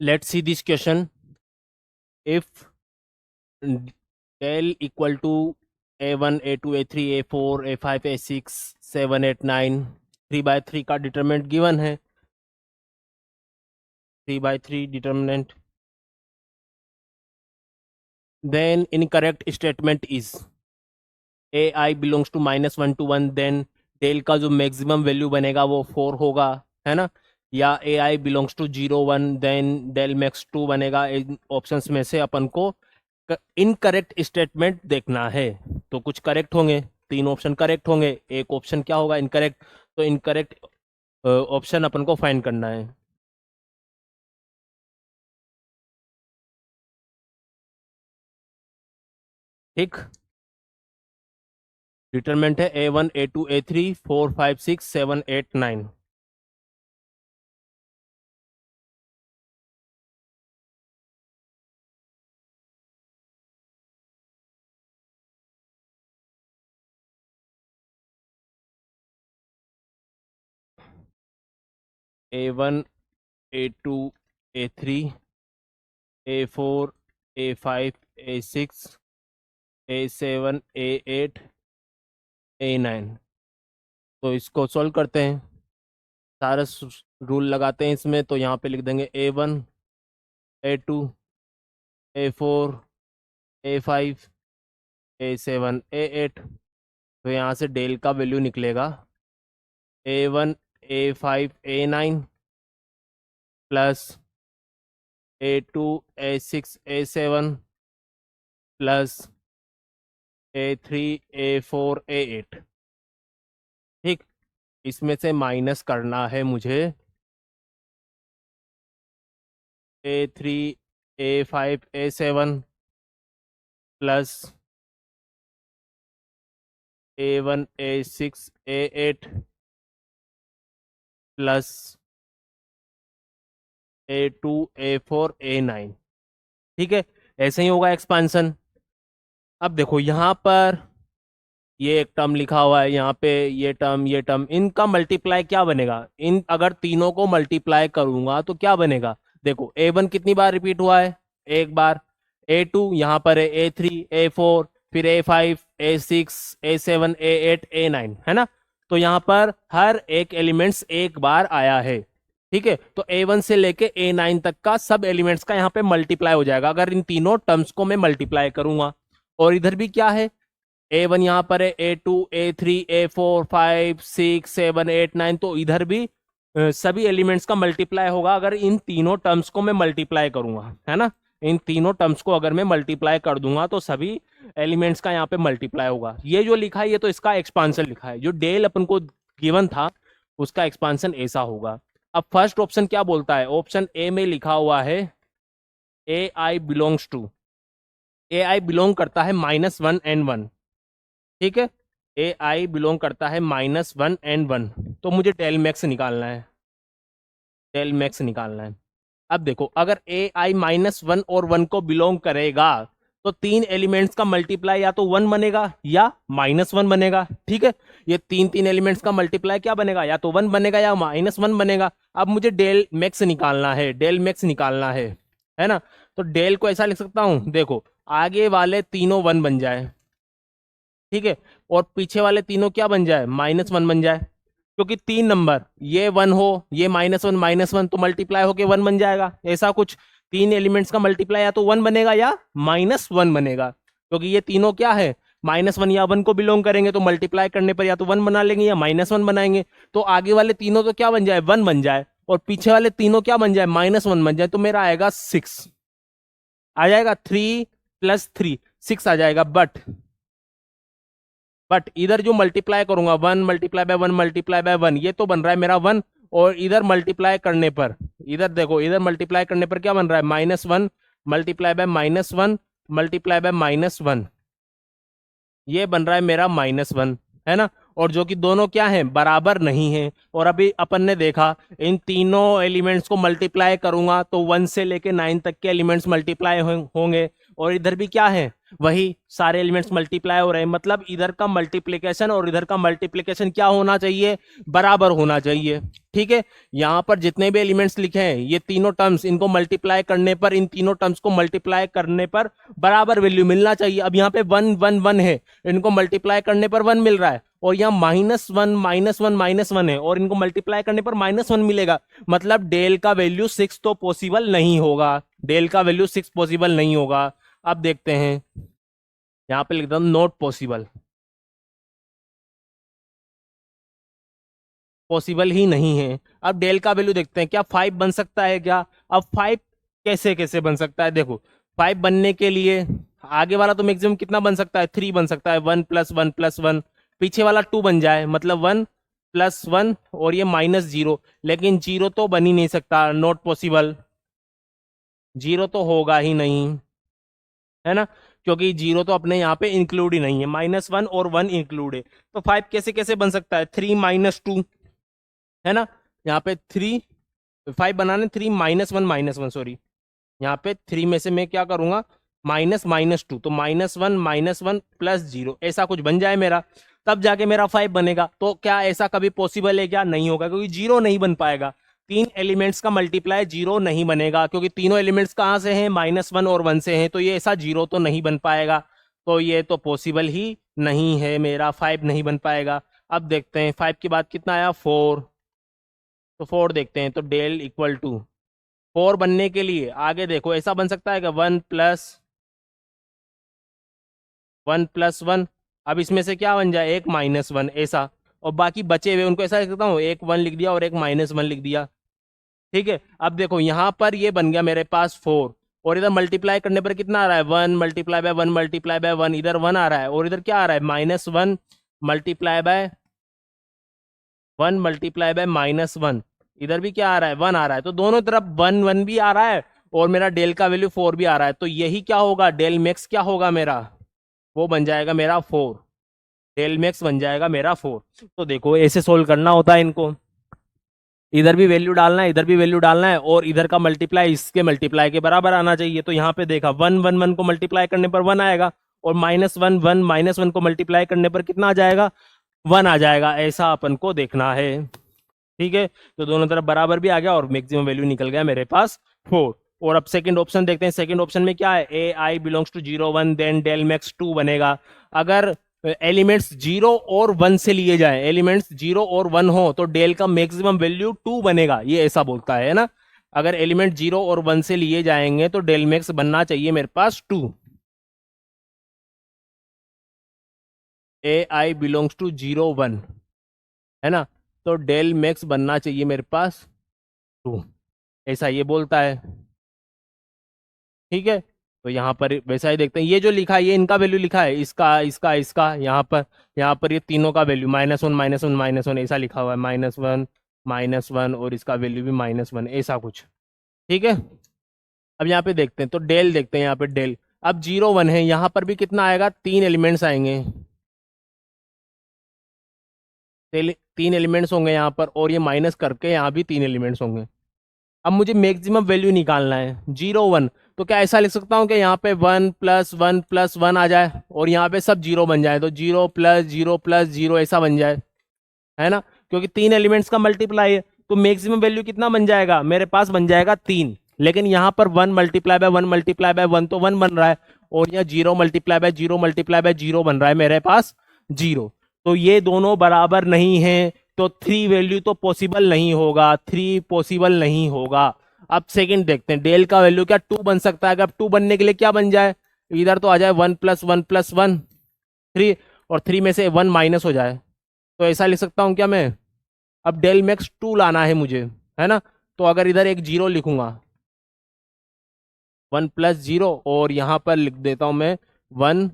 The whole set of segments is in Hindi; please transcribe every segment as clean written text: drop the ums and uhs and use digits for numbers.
Let's see this question. If del equal to a1, a2, a3, a4, a5, a6, 7, 8, 9, 3/3 का डिटरमिनेंट गिवन है. 3/3 determinant. Then incorrect statement is ai belongs to -1 to 1. Then del का जो मैक्सिमम वैल्यू बनेगा वो 4 होगा, है ना. या ai belongs to 0 1, then del max 2 बनेगा. इन ऑप्शंस में से अपन को इनकरेक्ट स्टेटमेंट देखना है. तो कुछ करेक्ट होंगे, 3 ऑप्शन करेक्ट होंगे, एक ऑप्शन क्या होगा, इनकरेक्ट. तो इनकरेक्ट ऑप्शन अपन को फाइंड करना है. ठीक. डिटरमिनेंट है a1, a2, a3, 4, 5, 6, 7, 8, 9. a1, a2, a3, a4, a5, a6, a7, a8, a9. तो इसको सॉल्व करते हैं, सारे रूल लगाते हैं इसमें. तो यहाँ पे लिख देंगे a1, a2, a4, a5, a7, a8. तो यहाँ से डेल का वैल्यू निकलेगा a1, a5, a9 plus a2, a6, a7 plus a3, a4, a8. ठीक. इसमें से माइनस करना है मुझे a3, a5, a7 plus a1, a6, a8 plus a2, a4, a9. ठीक है, ऐसे ही होगा एक्सपांशन. अब देखो यहाँ पर ये एक टर्म लिखा हुआ है, यहाँ पे ये टर्म, इनका मल्टीप्लाई क्या बनेगा. इन अगर तीनों को मल्टीप्लाई करूंगा तो क्या बनेगा. देखो a1 कितनी बार रिपीट हुआ है, एक बार. a2 यहाँ पर है, a3, a4, फिर a5, a6, a7, a8, a9, है ना. तो यहाँ पर हर एक एलिमेंट्स एक बार आया है. ठीक है, तो a1 से लेके a9 तक का सब एलिमेंट्स का यहाँ पे मल्टीप्लाई हो जाएगा अगर इन तीनों टर्म्स को मैं मल्टीप्लाई करूंगा. और इधर भी क्या है, a1 यहाँ पर है, a2, a3, a4, 5, 6, 7, 8, 9. तो इधर भी सभी एलिमेंट्स का मल्टीप्लाई होगा अगर इन तीनों टर्म्स को मैं मल्टीप्लाई करूंगा, है ना. इन तीनों टर्म्स को अगर मैं मल्टीप्लाई कर दूंगा तो सभी एलिमेंट्स का यहाँ पे मल्टीप्लाई होगा. ये जो लिखा है ये तो इसका एक्सपांशन लिखा है, जो डेल अपन को गिवन था उसका एक्सपांशन ऐसा होगा. अब फर्स्ट ऑप्शन क्या बोलता है, ऑप्शन ए में लिखा हुआ है a i belongs to, a i belong करता है -1 and 1. ठीक है, ए आई बिलोंग करता है -1 and 1. तो मुझे डेल मैक्स निकालना है, डेल मैक्स निकालना है. अब देखो अगर ए आई -1 और 1 को बिलोंग करेगा तो तीन एलिमेंट्स का मल्टीप्लाई या तो 1 बनेगा या -1 बनेगा. ठीक है, ये तीन एलिमेंट्स का मल्टीप्लाई क्या बनेगा, या तो 1 बनेगा या -1 बनेगा. अब मुझे डेल मैक्स निकालना है, डेल मैक्स निकालना है ना. तो डेल को ऐसा लिख सकता हूं, देखो आगे वाले तीनों 1 बन जाए, ठीक है, और पीछे वाले तीनों क्या बन जाए, -1 बन जाए. क्योंकि 3 नंबर ये 1 हो, ये -1 तो मल्टीप्लाई होके 1 बन जाएगा. ऐसा कुछ तीन एलिमेंट्स का मल्टीप्लाई या तो 1 बनेगा या -1 बनेगा. क्योंकि ये तीनों क्या है, -1 या 1 को बिलोंग करेंगे तो मल्टीप्लाई करने पर या तो 1 बना लेंगे या -1 बनाएंगे. तो आगे वाले तीनों तो क्या बन जाए, 1 बन जाए, और पीछे वाले तीनों क्या बन जाए, -1 बन जाए. तो मेरा आएगा 6 आ जाएगा, 3 + 3 6 आ जाएगा. बट इधर जो मल्टीप्लाई करूंगा 1 × 1 × 1 ये तो बन रहा है मेरा 1. और इधर मल्टीप्लाई करने पर, इधर देखो, इधर मल्टीप्लाई करने पर क्या बन रहा है, -1 × -1 × -1 ये बन रहा है मेरा -1, है ना. और जो कि दोनों क्या है, बराबर नहीं है. और अभी अपन ने देखा इन तीनों एलिमेंट्स को मल्टीप्लाई करूंगा तो 1 से लेके 9 तक के एलिमेंट्स मल्टीप्लाई होंगे. और इधर भी क्या है, वही सारे एलिमेंट्स मल्टीप्लाई हो रहे हैं, मतलब इधर का मल्टीप्लिकेशन और इधर का मल्टीप्लिकेशन क्या होना चाहिए, बराबर होना चाहिए। ठीक है, यहाँ पर जितने भी एलिमेंट्स लिखे हैं ये तीनों टर्म्स, इनको मल्टीप्लाई करने पर, इन तीनों टर्म्स को मल्टीप्लाई करने पर बराबर वैल्यू मिलना चाहिए। अब यहाँ पे 1 1 1 है, इनको मल्टीप्लाई करने पर 1 मिल रहा है, और यहाँ -1 -1 -1 है और इनको मल्टीप्लाई करने पर -1 मिलेगा, मतलब डेल का वैल्यू 6 तो पॉसिबल नहीं होगा, डेल का वैल्यू 6 पॉसिबल नहीं होगा। अब देखते हैं, यहाँ पे लिख दो नॉट पॉसिबल, पॉसिबल ही नहीं है। अब डेल का वैल्यू देखते हैं, क्या 5 बन सकता है क्या? अब 5 कैसे कैसे बन सकता है, देखो 5 बनने के लिए आगे वाला तो मैक्सिमम कितना बन सकता है, 3 बन सकता है, 1 + 1 + 1, पीछे वाला 2 बन जाए, मतलब 1 + 1 और ये -0, लेकिन 0 तो बन ही नहीं सकता, नॉट पॉसिबल, 0 तो होगा ही नहीं, है ना, क्योंकि 0 तो अपने यहाँ पे इंक्लूड ही नहीं है, -1 और 1 इंक्लूड है। तो 5 कैसे कैसे बन सकता है, 3 - 2, है ना, यहाँ पे 3 5 बनाने, 3 -1 -1 सॉरी, यहाँ पे 3 में से मैं क्या करूंगा, -2, तो -1 -1 + 0 ऐसा कुछ बन जाए मेरा, तब जाके मेरा 5 बनेगा। तो क्या ऐसा कभी पॉसिबल है क्या? नहीं होगा, क्योंकि 0 नहीं बन पाएगा, 3 एलिमेंट्स का मल्टीप्लाई 0 नहीं बनेगा, क्योंकि तीनों एलिमेंट्स कहाँ से हैं, -1 और 1 से हैं, तो ये ऐसा 0 तो नहीं बन पाएगा, तो ये तो पॉसिबल ही नहीं है, मेरा 5 नहीं बन पाएगा। अब देखते हैं 5 के बाद कितना आया, 4, तो 4 देखते हैं, तो डेल इक्वल टू 4 बनने के लिए आगे देखो ऐसा बन सकता है कि 1 + 1 + 1, अब इसमें से क्या बन जाए, एक -1 ऐसा, और बाकी बचे हुए उनको ऐसा लिख सकता हूँ, एक 1 लिख दिया और एक -1 लिख दिया। ठीक है, अब देखो यहाँ पर ये बन गया मेरे पास 4, और इधर मल्टीप्लाई करने पर कितना आ रहा है, 1 × 1 × 1, इधर 1 आ रहा है, और इधर क्या आ रहा है, -1 × 1 × -1, इधर भी क्या आ रहा है, 1 आ रहा है, तो दोनों तरफ 1 1 भी आ रहा है और मेरा डेल का वैल्यू 4 भी आ रहा है, तो यही क्या होगा, डेल मैक्स क्या होगा मेरा, वो बन जाएगा मेरा 4, डेल मैक्स बन जाएगा मेरा 4। तो देखो ऐसे सोल्व करना होता है इनको, इधर भी वैल्यू डालना है, इधर भी वैल्यू डालना है, और इधर का मल्टीप्लाई इसके मल्टीप्लाई के बराबर आना चाहिए। तो यहाँ पे देखा 1 1 1 को मल्टीप्लाई करने पर 1 आएगा, और -1 1 -1 को मल्टीप्लाई करने पर कितना आ जाएगा, 1 आ जाएगा, ऐसा अपन को देखना है। ठीक है, तो दोनों तरफ बराबर भी आ गया और मैक्सिमम वैल्यू निकल गया मेरे पास 4। और अब सेकंड ऑप्शन देखते हैं, सेकंड ऑप्शन में क्या है, a i belongs to 0 1 then del max 2 बनेगा। अगर एलिमेंट्स 0 और 1 से लिए जाए, एलिमेंट्स 0 और 1 हो तो डेल का मैक्सिमम वैल्यू 2 बनेगा, ये ऐसा बोलता है ना, अगर एलिमेंट 0 और 1 से लिए जाएंगे तो डेल मैक्स बनना चाहिए मेरे पास 2, ए आई बिलोंग्स टू 0 1, है ना, तो डेल मैक्स बनना चाहिए मेरे पास 2, ऐसा ये बोलता है। ठीक है, तो यहाँ पर वैसा ही देखते हैं, ये जो लिखा है ये इनका वैल्यू लिखा है, इसका इसका इसका, यहाँ पर ये तीनों का वैल्यू -1 -1 -1 ऐसा लिखा हुआ है, -1 -1, और इसका वैल्यू भी -1 ऐसा कुछ। ठीक है, अब यहाँ पे देखते हैं, तो डेल देखते हैं, यहाँ पे डेल अब 0 1 है, यहाँ पर भी कितना आएगा, 3 एलिमेंट्स आएंगे, 3 एलिमेंट्स होंगे यहाँ पर, और ये माइनस करके यहाँ भी 3 एलिमेंट्स होंगे। अब मुझे मैक्सिमम वैल्यू निकालना है 0 1, तो क्या ऐसा लिख सकता हूँ कि यहाँ पे 1 + 1 + 1 आ जाए और यहाँ पे सब 0 बन जाए, तो 0 + 0 + 0 ऐसा बन जाए, है ना, क्योंकि 3 एलिमेंट्स का मल्टीप्लाई है, तो मैक्सिमम वैल्यू कितना बन जाएगा, मेरे पास बन जाएगा 3, लेकिन यहाँ पर 1 × 1 × 1 तो 1 बन रहा है, और यहाँ 0 × 0 × 0 बन रहा है मेरे पास 0, तो ये दोनों बराबर नहीं है, तो 3 वैल्यू तो पॉसिबल नहीं होगा, 3 पॉसिबल नहीं होगा। अब सेकंड देखते हैं, डेल का वैल्यू क्या 2 बन सकता है, अब 2 बनने के लिए क्या बन जाए, इधर तो आ जाए 1 + 1 + 1 3, और 3 में से 1 माइनस हो जाए, तो ऐसा लिख सकता हूं क्या मैं, अब डेल मैक्स 2 लाना है मुझे, है ना, तो अगर इधर एक 0 लिखूंगा, 1 + 0, और यहां पर लिख देता हूं मैं 1,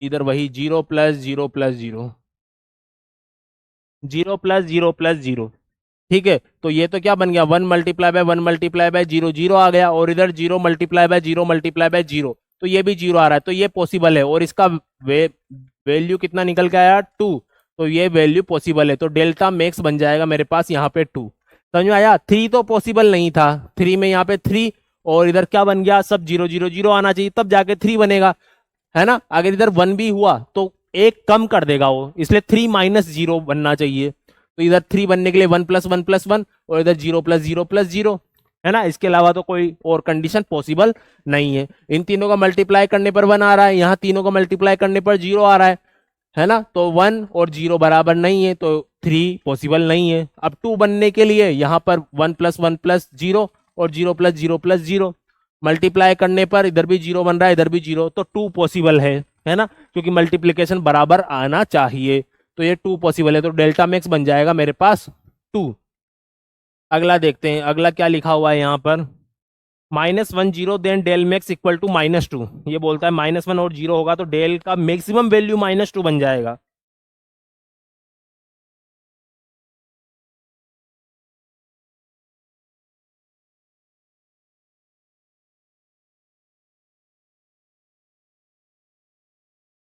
इधर वही 0 + 0 + 0, 0 + 0 + 0। ठीक है, तो ये तो क्या बन गया, 1 × 1 × 0 0 आ गया, और इधर 0 × 0 × 0, तो ये भी 0 आ रहा है, तो ये पॉसिबल है, और इसका वैल्यू कितना निकल के आया 2, तो ये वैल्यू पॉसिबल है, तो डेल्टा मैक्स बन जाएगा मेरे पास यहाँ पे 2। समझ में आया, 3 तो पॉसिबल नहीं था, 3 में यहाँ पे 3 और इधर क्या बन गया, सब 0 0 0 आना चाहिए, तब जाके 3 बनेगा, है ना। अगर इधर 1 भी हुआ तो एक कम कर देगा वो, इसलिए 3 माइनस 0 बनना चाहिए। तो इधर 3 बनने के लिए 1 प्लस 1 प्लस 1, और इधर 0 प्लस 0 प्लस 0, है ना। इसके अलावा तो कोई और कंडीशन पॉसिबल नहीं है। इन तीनों का मल्टीप्लाई करने पर 1 आ रहा है, यहाँ तीनों का मल्टीप्लाई करने पर 0 आ रहा है ना। तो 1 और 0 बराबर नहीं है, तो 3 पॉसिबल नहीं है। अब 2 बनने के लिए यहाँ पर 1 प्लस 1 प्लस 0 और 0 प्लस 0 प्लस 0 मल्टीप्लाई करने पर इधर भी 0 बन रहा है, इधर भी 0, तो 2 पॉसिबल है ना, क्योंकि मल्टीप्लीकेशन बराबर आना चाहिए। तो ये 2 पॉसिबल है, तो डेल्टा मैक्स बन जाएगा मेरे पास 2। अगला देखते हैं, अगला क्या लिखा हुआ है यहाँ पर, -1 0 then del max equal to -2। ये बोलता है -1 और 0 होगा तो डेल का मैक्सिमम वैल्यू -2 बन जाएगा।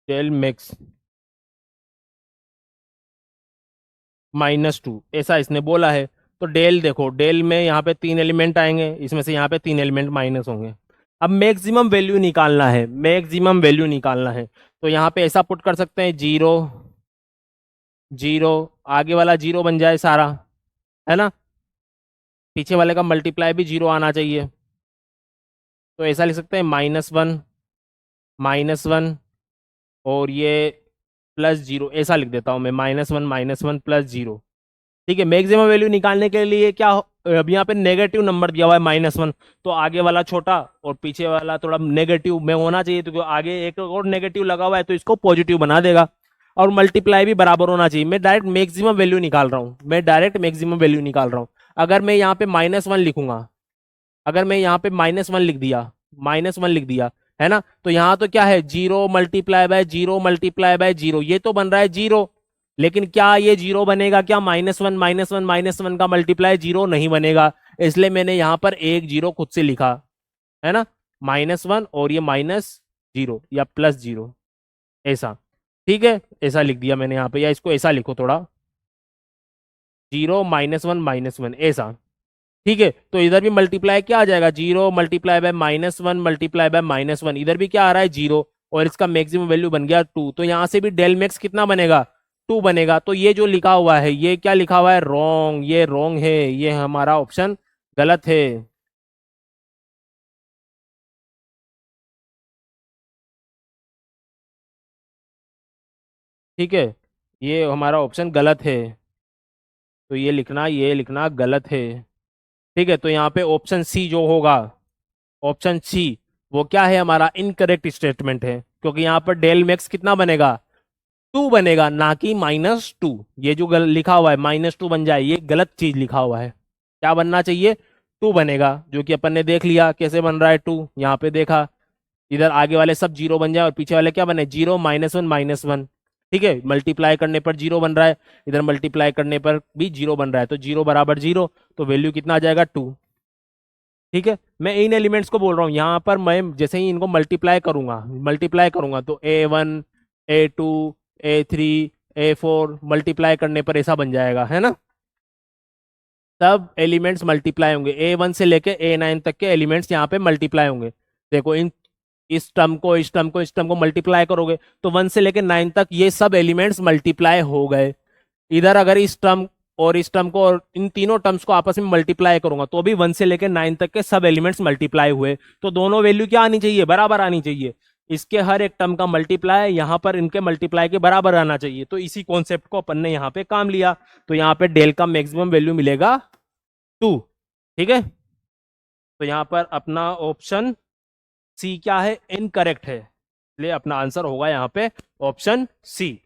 डेल मैक्स -2 ऐसा इसने बोला है। तो डेल देखो, डेल में यहाँ पे 3 एलिमेंट आएंगे, इसमें से यहाँ पे 3 एलिमेंट माइनस होंगे। अब मैक्सिमम वैल्यू निकालना है, मैक्सिमम वैल्यू निकालना है, तो यहाँ पे ऐसा पुट कर सकते हैं 0 0, आगे वाला 0 बन जाए सारा, है ना। पीछे वाले का मल्टीप्लाई भी 0 आना चाहिए, तो ऐसा लिख सकते हैं -1 और ये +0, ऐसा लिख देता हूँ मैं, -1 +0। ठीक है, मैक्सिमम वैल्यू निकालने के लिए क्या अब यहाँ पे नेगेटिव नंबर दिया हुआ है -1, तो आगे वाला छोटा और पीछे वाला थोड़ा नेगेटिव में होना चाहिए, तो आगे एक और नेगेटिव लगा हुआ है तो इसको पॉजिटिव बना देगा। और मल्टीप्लाई भी बराबर होना चाहिए। मैं डायरेक्ट मैक्सिमम वैल्यू निकाल रहा हूँ, मैं डायरेक्ट मैक्सिमम वैल्यू निकाल रहा हूँ। अगर मैं यहाँ पे -1 लिखूंगा, अगर मैं यहाँ पे -1 लिख दिया, -1 लिख दिया, है ना, तो यहाँ तो क्या है 0 मल्टीप्लाई बाय 0 मल्टीप्लाई बाय 0, ये तो बन रहा है 0। लेकिन क्या ये 0 बनेगा क्या, -1 का मल्टीप्लाई 0 नहीं बनेगा, इसलिए मैंने यहाँ पर एक 0 खुद से लिखा, है ना, -1 और ये -0 या +0, ऐसा। ठीक है, ऐसा लिख दिया मैंने यहाँ पे, या इसको ऐसा लिखो थोड़ा, 0 -1 ऐसा। ठीक है, तो इधर भी मल्टीप्लाई क्या आ जाएगा, 0 मल्टीप्लाई बाय -1 मल्टीप्लाई बाय -1, इधर भी क्या आ रहा है 0, और इसका मैक्सिमम वैल्यू बन गया 2। तो यहाँ से भी डेल मैक्स कितना बनेगा, 2 बनेगा। तो ये जो लिखा हुआ है, ये क्या लिखा हुआ है, रॉन्ग, ये रॉन्ग है, ये हमारा ऑप्शन गलत है। ठीक है, ये हमारा ऑप्शन गलत है, तो ये लिखना गलत है। ठीक है, तो यहाँ पे ऑप्शन सी जो होगा, ऑप्शन सी, वो क्या है, हमारा इनकरेक्ट स्टेटमेंट है, क्योंकि यहाँ पर डेल मैक्स कितना बनेगा, 2 बनेगा, ना कि -2। ये जो लिखा हुआ है -2 बन जाए, ये गलत चीज लिखा हुआ है। क्या बनना चाहिए, 2 बनेगा, जो कि अपन ने देख लिया कैसे बन रहा है 2, यहाँ पे देखा। इधर आगे वाले सब 0 बन जाए और पीछे वाले क्या बने, 0 -1 -1। ठीक है, मल्टीप्लाई करने पर 0 बन रहा है, इधर मल्टीप्लाई करने पर भी 0 बन रहा है, तो 0 बराबर 0, तो वैल्यू कितना आ जाएगा 2। ठीक है, मैं इन एलिमेंट्स को बोल रहा हूँ, यहाँ पर मैं जैसे ही इनको मल्टीप्लाई करूंगा तो A1 A2 A3 A4 multiply करने पर ऐसा बन जाएगा, है ना। तब एलिमेंट्स मल्टीप्लाई होंगे, A1 से लेके A9 तक के एलिमेंट्स यहाँ पे मल्टीप्लाई होंगे। देखो, इन इस टर्म को इस टर्म को इस टर्म को मल्टीप्लाई करोगे तो 1 से लेके 9 तक ये सब एलिमेंट्स मल्टीप्लाई हो गए। इधर अगर इस टर्म और इस टर्म को और इन तीनों टर्म्स को आपस में मल्टीप्लाई करूंगा तो भी 1 से लेकर 9 तक के सब एलिमेंट्स मल्टीप्लाई हुए, तो दोनों वैल्यू क्या आनी चाहिए, बराबर आनी चाहिए। इसके हर एक टर्म का मल्टीप्लाई यहाँ पर इनके मल्टीप्लाई के बराबर आना चाहिए, तो इसी कॉन्सेप्ट को अपन ने यहाँ पे काम लिया। तो यहाँ पे डेल का मैक्सिमम वैल्यू मिलेगा 2। ठीक है, तो यहाँ पर अपना ऑप्शन सी क्या है, इनकरेक्ट है, इसलिए अपना आंसर होगा यहाँ पे ऑप्शन सी।